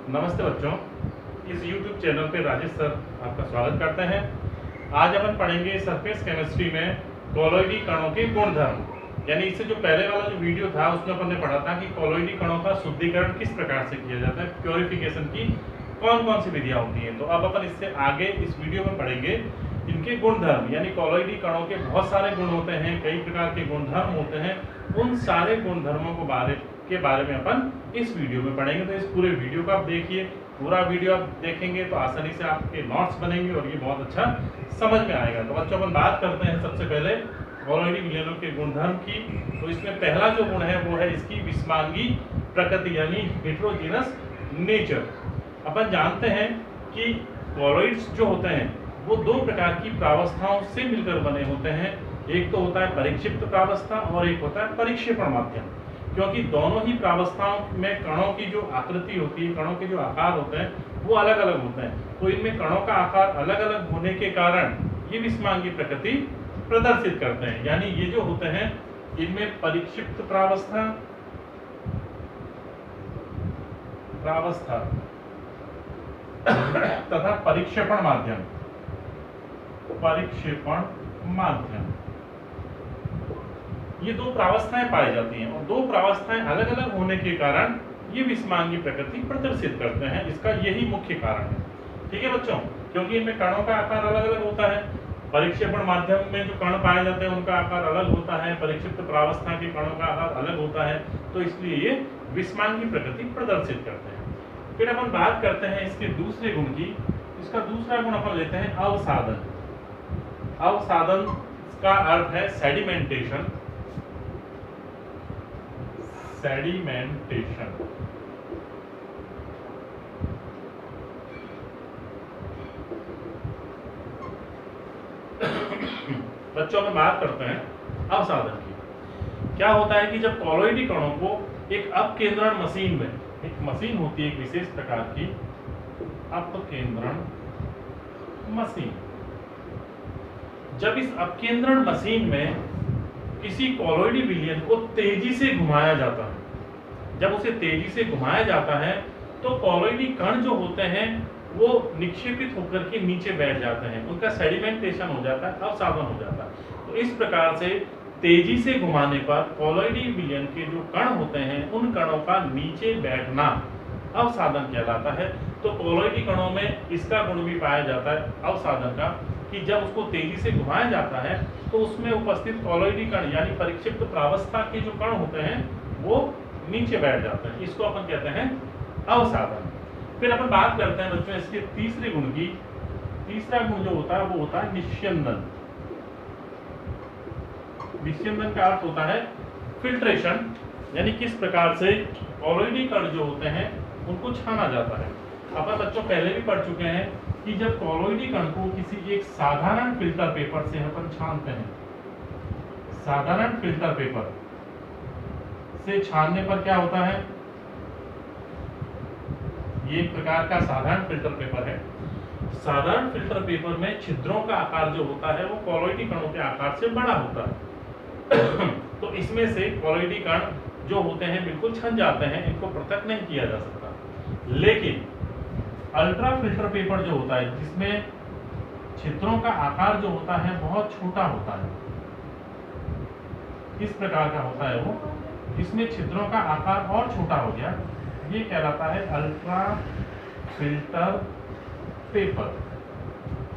नमस्ते बच्चों, इस YouTube चैनल पे राजेश सर आपका स्वागत करते हैं। आज अपन पढ़ेंगे सरफेस केमिस्ट्री में कोलॉइडी कणों के गुणधर्म। यानी इससे जो पहले वाला जो वीडियो था उसमें अपन ने पढ़ा था कि कोलॉइडी कणों का शुद्धिकरण किस प्रकार से किया जाता है, प्योरिफिकेशन की कौन कौन सी विधियां होती हैं। तो अब अपन इससे आगे इस वीडियो में पढ़ेंगे इनके गुणधर्म। यानी कोलॉइडी कणों के बहुत सारे गुण होते हैं, कई प्रकार के गुणधर्म होते हैं, उन सारे गुणधर्मों के बारे में अपन इस वीडियो में पढ़ेंगे। तो इस पूरे वीडियो को आप देखिए, पूरा वीडियो आप देखेंगे तो आसानी से आपके नोट्स बनेंगे और ये बहुत अच्छा समझ में आएगा। तो बच्चों अपन बात करते हैं सबसे पहले कोलॉइडी विलयनों के गुणधर्म की। तो इसमें पहला जो गुण है वो है इसकी विषमांगी प्रकृति यानी हेटेरोजेनस नेचर। अपन जानते हैं कि कोलॉइड्स जो होते हैं वो दो प्रकार की प्रावस्थाओं से मिलकर बने होते हैं। एक तो होता है परिक्षिप्त प्रावस्था और एक होता है परिक्षेपण माध्यम। क्योंकि दोनों ही प्रावस्थाओं में कणों की जो आकृति होती है, कणों के जो आकार होते हैं वो अलग अलग होते हैं। तो इनमें कणों का आकार अलग अलग होने के कारण ये विषमांगी प्रकृति प्रदर्शित करते हैं। यानी ये जो होते हैं इनमें परिक्षिप्त प्रावस्था तथा परिक्षेपण माध्यम ये दो प्रावस्थाएं पाई जाती हैं और दो प्रावस्थाएं अलग अलग होने के कारण ये विषमांगी प्रकृति प्रदर्शित करते हैं। इसका यही मुख्य कारण है। ठीक है बच्चों, क्योंकि इनमें कणों का आकार अलग अलग होता है। परिक्षेपण माध्यम में जो कण पाए जाते हैं उनका आकार अलग होता है, परिक्षिप्त प्रावस्था के कणों का आकार अलग होता है। तो इसलिए ये विषमांगी प्रकृति प्रदर्शित करते हैं। फिर अपन बात करते हैं इसके दूसरे गुण की। इसका दूसरा गुण अपन लेते हैं अवसादन। अवसादन का अर्थ है सेडिमेंटेशन। बच्चों में बात करते हैं अवसादन की। क्या होता है कि जब कोलॉइडी कणों को एक अपकेंद्रण मशीन में, एक मशीन होती है एक विशेष प्रकार की अपकेंद्रण मशीन, जब इस अपकेंद्रण मशीन में किसी कोलॉइडी विलयन को तेजी से घुमाया जाता है, जब उसे तेजी से घुमाया जाता है तो कोलॉइडी कण जो होते हैं वो निक्षेपित होकर के नीचे बैठ जाते हैं, उनका सेडिमेंटेशन हो जाता है, अवसादन हो जाता है। तो इस प्रकार से तेजी से घुमाने पर कोलॉइडी विलयन के जो कण होते हैं उन कणों का नीचे बैठना अवसादन कहलाता है। तो कोलॉइडी कणों में इसका गुण भी पाया जाता है अवसादन का, कि जब उसको तेजी से घुमाया जाता है तो उसमें उपस्थित कोलॉइडी कण यानी परिक्षिप्त प्रावस्था के जो कण होते हैं वो नीचे बैठ जाते हैं। इसको अपन कहते हैं अवसादन। फिर अपन बात करते हैं बच्चों इसके तीसरे गुण की। तीसरा गुण जो होता है वो होता है निस्यंदन। निस्यंदन का अर्थ होता है फिल्ट्रेशन, यानी किस प्रकार से कोलॉइडी कण जो होते हैं उनको छाना जाता है। अपन बच्चों पहले भी पढ़ चुके हैं कि जब कोलॉइडी कण को किसी एक साधारण फिल्टर पेपर से अपन छानते हैं, साधारण फिल्टर पेपर से छानने पर क्या होता है, ये एक प्रकार का साधारण फिल्टर पेपर है। साधारण फिल्टर पेपर में छिद्रों का आकार जो होता है वो कोलॉइडी कणों के आकार से बड़ा होता है। तो इसमें से कोलॉइडी कण जो होते हैं बिल्कुल छन जाते हैं, इनको पृथक नहीं किया जा सकता। लेकिन अल्ट्रा फिल्टर पेपर जो होता है जिसमें छिद्रों का आकार जो होता है बहुत छोटा होता है, किस प्रकार का होता है वो, इसमें छिद्रों का आकार और छोटा हो गया, ये कहलाता है अल्ट्रा फिल्टर पेपर।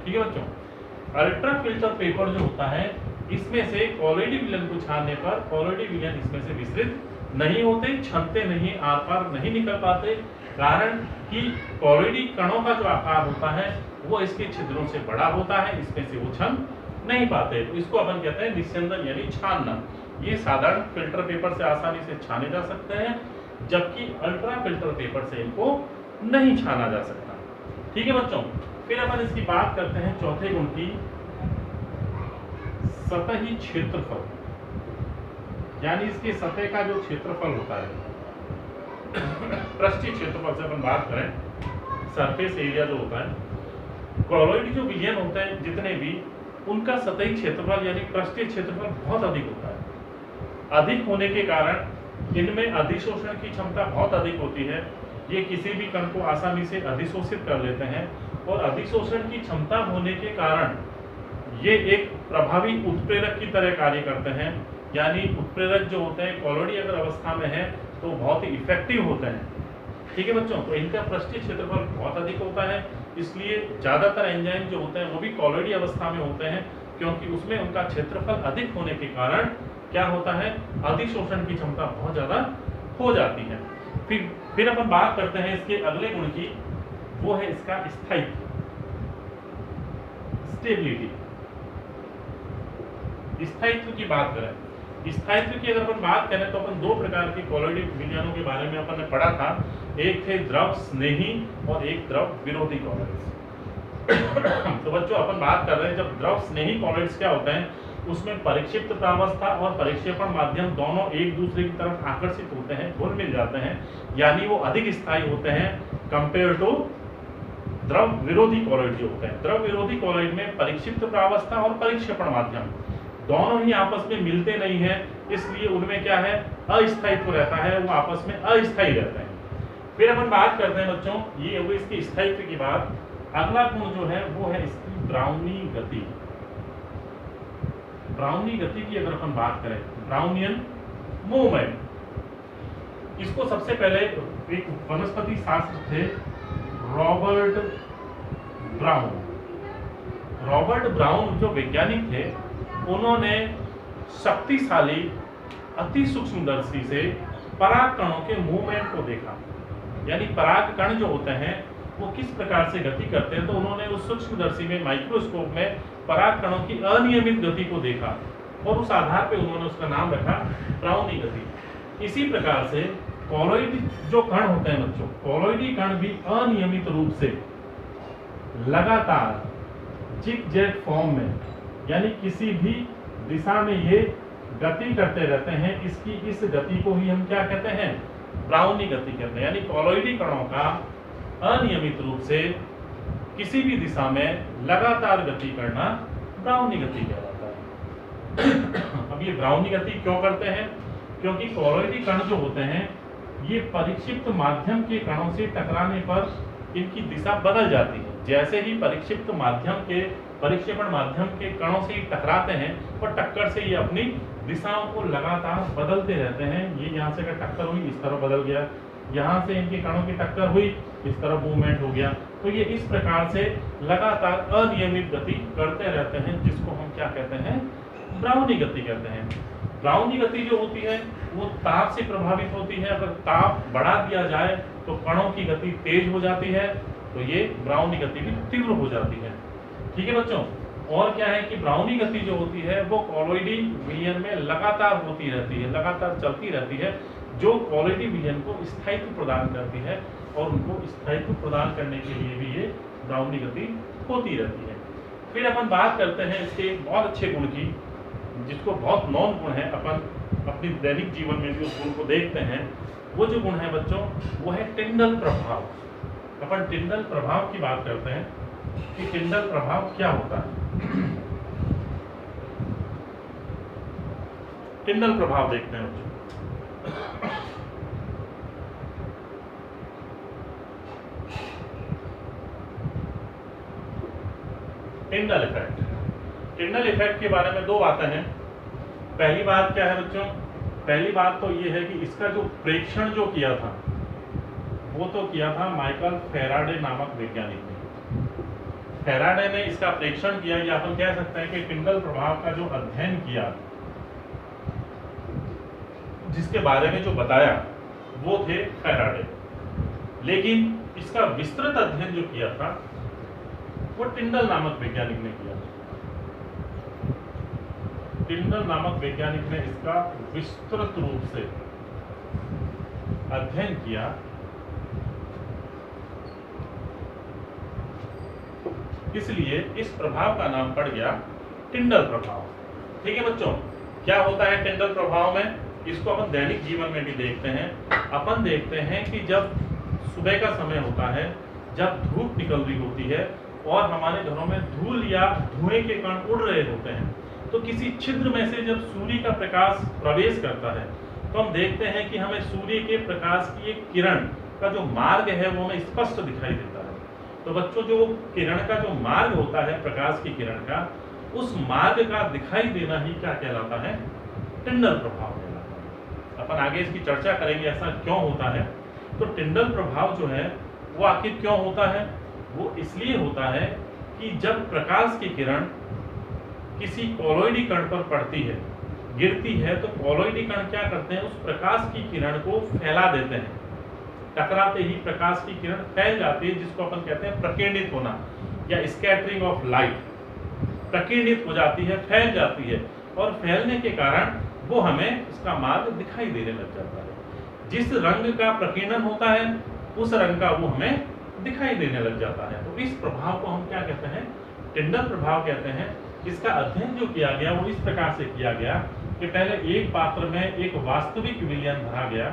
ठीक है बच्चों, अल्ट्रा फिल्टर पेपर जो होता है इसमें से कोलॉइडी विलयन को छानने पर कोलॉइडी विलयन इसमें से विसरित नहीं होते, छनते नहीं, आर पार नहीं निकल पाते, कारण कि कोलॉइडी कणों का जो आकार होता है वो इसके छिद्रों से बड़ा होता है, इसमें से वो छन नहीं पाते। तो इसको अपन कहते हैं निस्यंदन यानी छानना। ये साधारण फिल्टर पेपर से आसानी से छाने जा सकते हैं, जबकि अल्ट्रा फिल्टर पेपर से इनको नहीं छाना जा सकता। ठीक है बच्चों, फिर अपन इसकी बात करते हैं चौथे गुण की, सतही क्षेत्रफल। यानी इसके सतह का जो क्षेत्रफल होता है, पृष्ठीय क्षेत्रफल से अपन बात करें, सरफेस एरिया जो होता है, कोलॉइड जो विलयन होते हैं जितने भी, उनका सतही क्षेत्रफल यानी पृष्ठीय क्षेत्रफल बहुत अधिक होता है। अधिक होने के कारण इनमें अधिशोषण की क्षमता बहुत अधिक होती है। ये किसी भी कण को आसानी से अधिशोषित कर लेते हैं और अधिशोषण की क्षमता होने के कारण ये एक प्रभावी उत्प्रेरक की तरह कार्य करते हैं। यानी उत्प्रेरक जो होते हैं कॉलोडी अगर अवस्था में है तो बहुत ही इफेक्टिव होते हैं। ठीक है बच्चों, तो इनका पृष्ठीय क्षेत्रफल बहुत अधिक होता है, इसलिए ज्यादातर एंजाइम जो होते हैं वो भी कॉलोडी अवस्था में होते हैं, क्योंकि उसमें उनका क्षेत्रफल अधिक होने के कारण क्या होता है, अधिशोषण की क्षमता बहुत ज्यादा हो जाती है। फिर अपन बात करते हैं इसके अगले गुण की, वो है इसका स्थायित्व, स्टेबिलिटी। स्थायित्व की बात करें, स्थायित्व की अगर अपन बात करें तो अपन दो प्रकार के कॉलोडी विलयनों के बारे में अपन ने पढ़ा था, एक थे द्रव स्नेही और एक द्रव विरोधी कॉलोइड्स। तो बच्चों अपन बात कर रहे हैं जब द्रव स्नेही कॉलोइड्स क्या होते हैं, उसमें परिक्षिप्त प्रावस्था और परिक्षेपण माध्यम दोनों एक दूसरे की तरफ आकर्षित होते हैं, घुल मिल जाते हैं, यानी वो अधिक स्थायी होते हैं कंपेयर टू द्रव विरोधी कॉलोइड जो होते हैं। द्रव विरोधी कॉलोइड में परिक्षिप्त प्रावस्था और परिक्षेपण माध्यम दोनों ही आपस में मिलते नहीं है, इसलिए उनमें क्या है, अस्थायित्व रहता है, वो आपस में अस्थायी रहते हैं। फिर अपन बात करते हैं बच्चों, ये हो गई इसकी स्थायित्व की बात। अगला गुण जो है वो है इसकी ब्राउनी गति। ब्राउनी गति की अगर अपन बात करें, ब्राउनियन मूवमेंट, इसको सबसे पहले एक वनस्पति शास्त्र थे रॉबर्ट ब्राउन। रॉबर्ट ब्राउन जो वैज्ञानिक थे, उन्होंने शक्तिशाली अति सूक्ष्मदर्शी से पराग कणों के मूवमेंट को देखा, यानी पराग कण जो होते हैं वो किस प्रकार से गति करते हैं। तो उन्होंने उस सूक्ष्मदर्शी में माइक्रोस्कोप में पराग कणों की अनियमित गति को देखा और उस आधार पे उन्होंने उसका नाम रखा ब्राउनी गति। इसी प्रकार से कॉलोइड जो कण होते हैं बच्चों, कॉलोइडी कण भी अनियमित रूप से लगातार जिग-जैग फॉर्म में, यानी किसी भी दिशा में ये गति करते रहते हैं। इसकी इस गति को ही हम क्या कहते हैं, ब्राउनी गति कहते हैं। यानी कॉलोइडी कणों का अनियमित रूप से किसी भी दिशा में लगातार गति करना ब्राउनी गति कहलाता है। अब ये ब्राउनी गति क्यों करते हैं, क्योंकि कॉलोइडी कण जो होते हैं ये परिक्षिप्त माध्यम के कणों से टकराने पर इनकी दिशा बदल जाती है। जैसे ही परिक्षिप्त माध्यम के परिक्षेपण माध्यम के कणों से टकराते हैं और टक्कर से ये अपनी दिशाओं को लगातार बदलते रहते हैं। ये यहाँ से अगर टक्कर हुई इस तरफ बदल गया, यहाँ से इनके कणों की टक्कर हुई इस तरफ मूवमेंट हो गया। तो ये इस प्रकार से लगातार अनियमित गति करते रहते हैं, जिसको हम क्या कहते हैं, ब्राउनी गति कहते हैं। ब्राउनी गति जो होती है वो ताप से प्रभावित होती है। अगर ताप बढ़ा दिया जाए तो कणों की गति तेज हो जाती है, तो ये ब्राउनी गति भी तीव्र हो जाती है। ठीक है बच्चों, और क्या है कि ब्राउनी गति जो होती है वो कॉलोइडी विलयन में लगातार होती रहती है, लगातार चलती रहती है, जो कॉलोइडी विलयन को स्थायित्व प्रदान करती है और उनको स्थायित्व प्रदान करने के लिए भी ये ब्राउनी गति होती रहती है। फिर अपन बात करते हैं इसके एक बहुत अच्छे गुण की, जिसको बहुत नॉन गुण है, अपन अपनी दैनिक जीवन में भी उस गुण को देखते हैं। वो जो गुण है बच्चों वो है टिंडल प्रभाव। अपन टिंडल प्रभाव की बात करते हैं कि टिंडल प्रभाव क्या होता है। टिंडल प्रभाव देखते हैं बच्चों। टिंडल इफेक्ट, टिंडल इफेक्ट के बारे में दो बातें हैं। पहली बात क्या है बच्चों, पहली बात तो ये है कि इसका जो प्रेक्षण जो किया था वो तो किया था माइकल फैराडे नामक वैज्ञानिक ने। फैराडे ने इसका प्रेक्षण किया, या अपन कह सकते हैं कि टिंडल प्रभाव का जो अध्ययन किया, जिसके बारे में जो बताया वो थे फैराडे। लेकिन इसका विस्तृत अध्ययन जो किया था वो टिंडल नामक वैज्ञानिक ने किया। टिंडल नामक वैज्ञानिक ने इसका विस्तृत रूप से अध्ययन किया। इसलिए इस प्रभाव का नाम पड़ गया टिंडल प्रभाव। ठीक है बच्चों, क्या होता है टिंडल प्रभाव में, इसको अपन दैनिक जीवन में भी देखते हैं। अपन देखते हैं कि जब सुबह का समय होता है, जब धूप निकल रही होती है और हमारे घरों में धूल या धुएं के कण उड़ रहे होते हैं, तो किसी छिद्र में से जब सूर्य का प्रकाश प्रवेश करता है तो हम देखते हैं कि हमें सूर्य के प्रकाश की एक किरण का जो मार्ग है वो हमें स्पष्ट दिखाई देता है। तो बच्चों, जो किरण का जो मार्ग होता है, प्रकाश की किरण का, उस मार्ग का दिखाई देना ही क्या कहलाता है? टिंडल प्रभाव कहलाता है। अपन आगे इसकी चर्चा करेंगे ऐसा क्यों होता है। तो टिंडल प्रभाव जो है वो आखिर क्यों होता है? वो इसलिए होता है कि जब प्रकाश की किरण किसी कोलॉइडी कण पर पड़ती है, गिरती है, तो कोलॉइडी कण क्या करते हैं? उस प्रकाश की किरण को फैला देते हैं। टकराते ही प्रकाश की किरण फैल जाती है, जिसको अपन कहते हैं प्रकीर्णित होना या स्कैटरिंग ऑफ लाइट। प्रकीर्णित हो जाती है, फैल जाती है, और फैलने के कारण वो हमें उसका मार्ग दिखाई देने लग जाता है। जिस रंग का प्रकीर्णन होता है उस रंग का वो हमें दिखाई देने लग जाता है। तो इस प्रभाव को हम क्या कहते हैं? टिंडल प्रभाव कहते हैं। इसका अध्ययन जो किया गया वो इस प्रकार से किया गया कि पहले एक पात्र में एक वास्तविक विलयन भरा गया,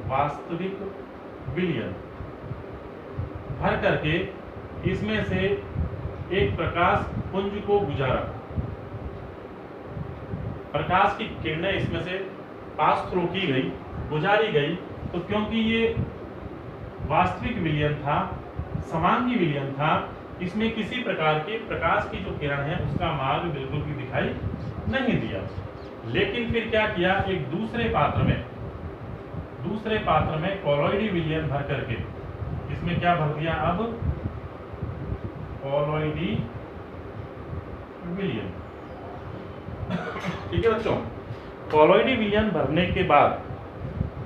वास्तविक विलयन भर करके इसमें से एक प्रकाश पुंज को गुजारा। प्रकाश की किरणें इसमें से पास थ्रू की गई, गुजारी गई। तो क्योंकि ये वास्तविक विलयन था, समांगी विलयन था, इसमें किसी प्रकार के प्रकाश की जो किरण है उसका मार्ग बिल्कुल भी दिखाई नहीं दिया। लेकिन फिर क्या किया? एक दूसरे पात्र में कोलॉइडी विलयन भर करके इसमें क्या भर दिया? अब कोलॉइडी विलयन। ठीक है बच्चों, कोलॉइडी विलयन भरने के बाद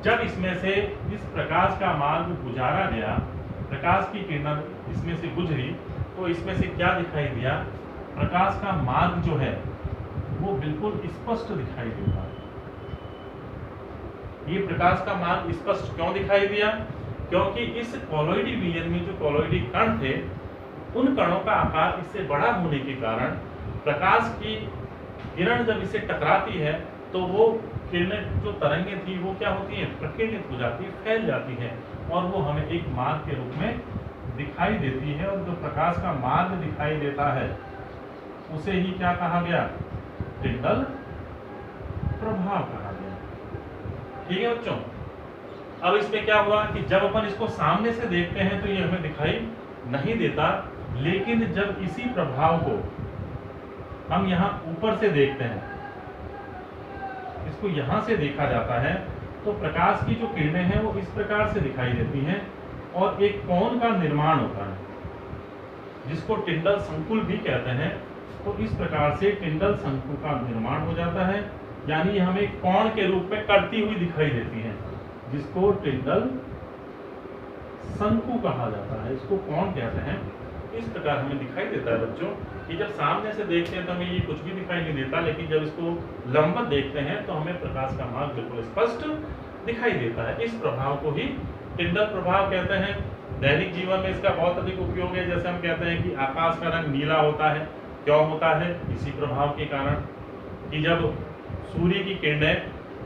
जब इसमें से इस प्रकाश का मार्ग गुजारा गया, प्रकाश की किरण इसमें से गुजरी, तो इसमें से क्या दिखाई दिया? प्रकाश का मार्ग जो है वो बिल्कुल स्पष्ट दिखाई देता है। ये प्रकाश का मार्ग स्पष्ट क्यों दिखाई दिया? क्योंकि इस कोलॉइडी विलयन में जो कोलॉइडी कण थे, उन कणों का आकार इससे बड़ा होने के कारण प्रकाश की किरण जब इसे टकराती है तो वो किरणें, जो तरंगें थी, वो क्या होती हैं? प्रकीर्णित हो जाती है, फैल जाती हैं, और वो हमें एक मार्ग के रूप में दिखाई देती है। और जो प्रकाश का मार्ग दिखाई देता है उसे ही क्या कहा गया? टिंडल प्रभाव कहा गया। ठीक है बच्चों, अब इसमें क्या हुआ कि जब अपन इसको सामने से देखते हैं तो ये हमें दिखाई नहीं देता, लेकिन जब इसी प्रभाव को हम यहाँ ऊपर से देखते हैं, इसको यहाँ से देखा जाता है, तो प्रकाश की जो किरणें हैं वो इस प्रकार से दिखाई देती हैं और एक कोण का निर्माण होता है, जिसको टिंडल संकुल भी कहते हैं। तो इस प्रकार से टिंडल शंकु का निर्माण हो जाता है, यानी हमें कोण के रूप में करती हुई दिखाई देती है, जिसको टिंडल शंकु कहा जाता है। इसको कोण कहते हैं। इस प्रकार हमें दिखाई देता है बच्चों कि जब सामने से देखते हैं तो हमें ये कुछ भी दिखाई नहीं देता, लेकिन जब इसको लंबवत देखते हैं तो हमें प्रकाश का मार्ग बिल्कुल स्पष्ट दिखाई देता है। इस प्रभाव को ही टिंडल प्रभाव कहते हैं। दैनिक जीवन में इसका बहुत अधिक उपयोग है। जैसे हम कहते हैं कि आकाश का रंग नीला होता है, क्यों होता है? इसी प्रभाव के कारण कि जब सूर्य की किरणें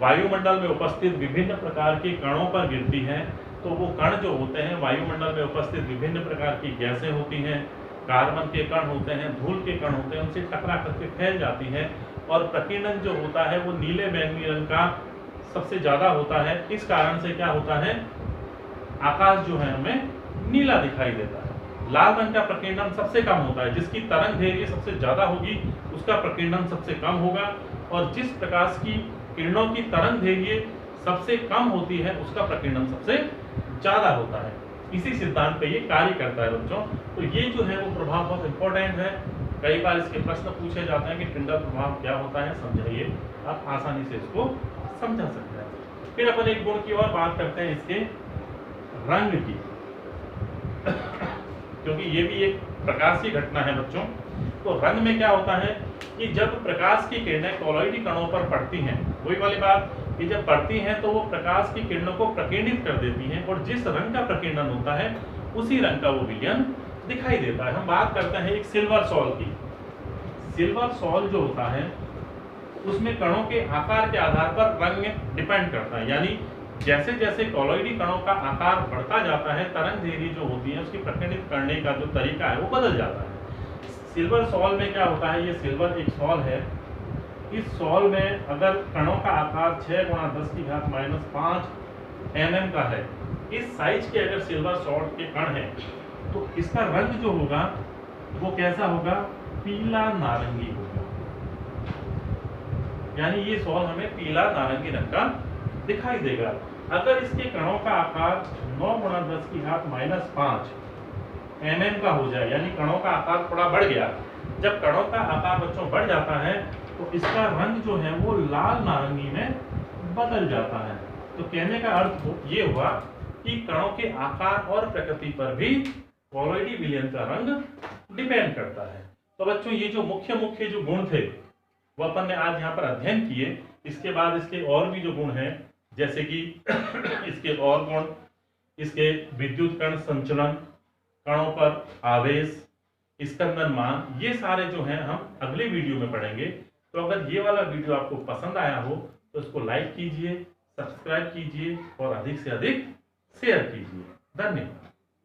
वायुमंडल में उपस्थित विभिन्न प्रकार के कणों पर गिरती हैं, तो वो कण जो होते हैं, वायुमंडल में उपस्थित विभिन्न प्रकार की गैसें होती हैं, कार्बन के कण होते हैं, धूल के कण होते हैं, उनसे टकरा करके फैल जाती हैं, और प्रकीर्णन जो होता है वो नीले बैंगनी रंग का सबसे ज्यादा होता है। इस कारण से क्या होता है? आकाश जो है हमें नीला दिखाई देता है। लाल रंग का प्रकीर्णन सबसे कम होता है। जिसकी तरंग दैर्घ्य सबसे ज्यादा होगी उसका प्रकीर्णन सबसे कम होगा, और जिस प्रकाश की किरणों की तरंग दैर्घ्य सबसे कम होती है उसका प्रकीर्णन सबसे ज्यादा होता है। इसी सिद्धांत पे ये कार्य करता है बच्चों। तो ये जो है वो प्रभाव बहुत इंपॉर्टेंट है। कई बार इसके प्रश्न पूछे जाते हैं कि टिंडल प्रभाव क्या होता है, समझाइए। आप आसानी से इसको समझा सकते हैं। फिर अपन एक गुण की और बात करते हैं, इसके रंग की, क्योंकि ये भी एक प्रकाश की घटना है बच्चों। तो रंग में क्या होता है कि जब प्रकाश की किरणें कोलॉइडी कणों पर पड़ती हैं, वही वाली बात कि जब पड़ती हैं तो वो प्रकाश की किरणों को प्रकीर्णित कर देती हैं, और जिस रंग का प्रकीर्णन होता है उसी रंग का वो विलयन दिखाई देता है। हम बात करते हैं एक सिल्वर सॉल की। सिल्वर सॉल जो होता है उसमें कणों के आकार के आधार पर रंग डिपेंड करता है, यानी जैसे जैसे कोलॉइडी कणों का आकार बढ़ता जाता है, तरंग दैर्घ्य जो होती है उसकी प्रकीर्णित करने का जो तरीका है वो बदल जाता है। सिल्वर सॉल में क्या होता है? ये सिल्वर एक सॉल है। इस सॉल में अगर कणों का आकार 6 × 10⁻⁵ mm का है, इस साइज के अगर सिल्वर सॉल्ट के कण हैं तो इसका रंग जो होगा वो कैसा होगा, पीला नारंगी होगा। यानी ये सॉल्ट हमें पीला नारंगी रंग का दिखाई देगा। अगर इसके कणों का आकार 9×10⁻⁵ mm का हो जाए, यानी कणों का आकार थोड़ा बढ़ गया, जब कणों का आकार बच्चों बढ़ जाता है तो इसका रंग जो है वो लाल नारंगी में बदल जाता है। तो कहने का अर्थ ये हुआ कि कणों के आकार और प्रकृति पर भी कोलॉइडी विलयन का रंग डिपेंड करता है। तो बच्चों ये जो मुख्य मुख्य जो गुण थे वो अपन ने आज यहाँ पर अध्ययन किए। इसके बाद इसके और भी जो गुण हैं, जैसे कि इसके और गुण, इसके विद्युत कण संचलन, कणों पर आवेश, स्कंदन मान, ये सारे जो हैं हम अगले वीडियो में पढ़ेंगे। तो अगर ये वाला वीडियो आपको पसंद आया हो तो इसको लाइक कीजिए, सब्सक्राइब कीजिए और अधिक से अधिक शेयर कीजिए। धन्यवाद।